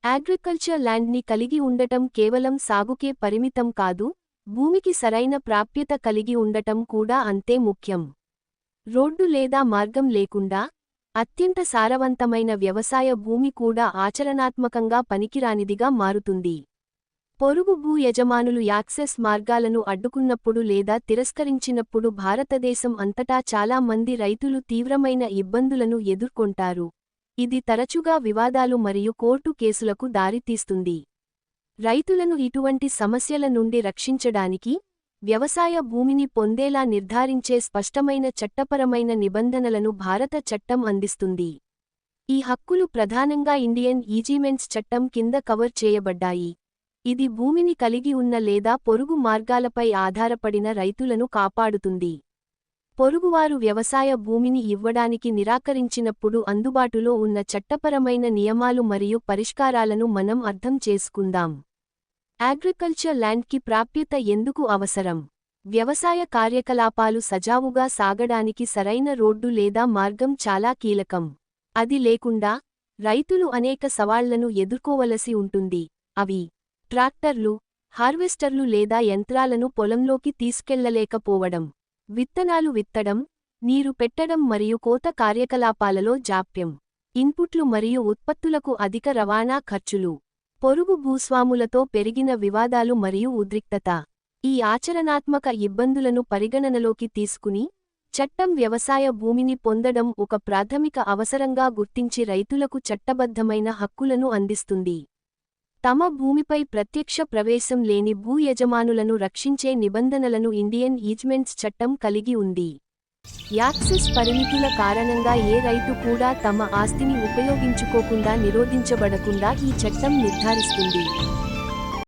Agriculture ల్యాండ్ని కలిగి ఉండటం కేవలం సాగుకే పరిమితం కాదు, భూమికి సరైన ప్రాప్యత కలిగి ఉండటం కూడా అంతే ముఖ్యం. రోడ్డు లేదా మార్గం లేకుండా అత్యంత సారవంతమైన వ్యవసాయ భూమి కూడా ఆచరణాత్మకంగా పనికిరానిదిగా మారుతుంది. పొరుగు భూ యజమానులు యాక్సెస్ మార్గాలను అడ్డుకున్నప్పుడు లేదా తిరస్కరించినప్పుడు భారతదేశం అంతటా చాలా మంది రైతులు తీవ్రమైన ఇబ్బందులను ఎదుర్కొంటారు. ఇది తరచుగా వివాదాలు మరియు కోర్టు కేసులకు దారితీస్తుంది. రైతులను ఇటువంటి సమస్యల నుండి రక్షించడానికి వ్యవసాయ భూమిని పొందేలా నిర్ధారించే స్పష్టమైన చట్టపరమైన నిబంధనలను భారత చట్టం అందిస్తుంది. ఈ హక్కులు ప్రధానంగా ఇండియన్ ఈజీమెంట్స్ చట్టం కింద కవర్ చేయబడ్డాయి. ఇది భూమిని కలిగి ఉన్న లేదా పొరుగు మార్గాలపై ఆధారపడిన రైతులను కాపాడుతుంది. పొరుగువారు వ్యవసాయ భూమిని ఇవ్వడానికి నిరాకరించినప్పుడు అందుబాటులో ఉన్న చట్టపరమైన నియమాలు మరియు పరిష్కారాలను మనం అర్థం చేసుకుందాం. అగ్రికల్చర్ ల్యాండ్కి ప్రాప్యత ఎందుకు అవసరం? వ్యవసాయ కార్యకలాపాలు సజావుగా సాగడానికి సరైన రోడ్డు లేదా మార్గం చాలా కీలకం. అది లేకుండా రైతులు అనేక సవాళ్లను ఎదుర్కోవలసి ఉంటుంది. అవి ట్రాక్టర్లు, హార్వెస్టర్లు లేదా యంత్రాలను పొలంలోకి తీసుకెళ్లలేకపోవడం, విత్తనాలు విత్తడం, నీరు పెట్టడం మరియు కోత కార్యకలాపాలలో జాప్యం, ఇన్పుట్లు మరియు ఉత్పత్తులకు అధిక రవాణా ఖర్చులు, పొరుగు భూస్వాములతో పెరిగిన వివాదాలు మరియు ఉద్రిక్తత. ఈ ఆచరణాత్మక ఇబ్బందులను పరిగణనలోకి తీసుకుని చట్టం వ్యవసాయ భూమిని పొందడం ఒక ప్రాథమిక అవసరంగా గుర్తించి రైతులకు చట్టబద్ధమైన హక్కులను అందిస్తుంది. తమ భూమిపై ప్రత్యక్ష ప్రవేశం లేని భూ యజమానులను రక్షించే నిబంధనలను ఇండియన్ ఈజ్మెంట్స్ చట్టం కలిగి ఉంది. యాక్సెస్ పరిమితుల కారణంగా ఏ రైతు కూడా తమ ఆస్తిని ఉపయోగించుకోకుండా నిరోధించబడకుండా ఈ చట్టం నిర్ధారిస్తుంది.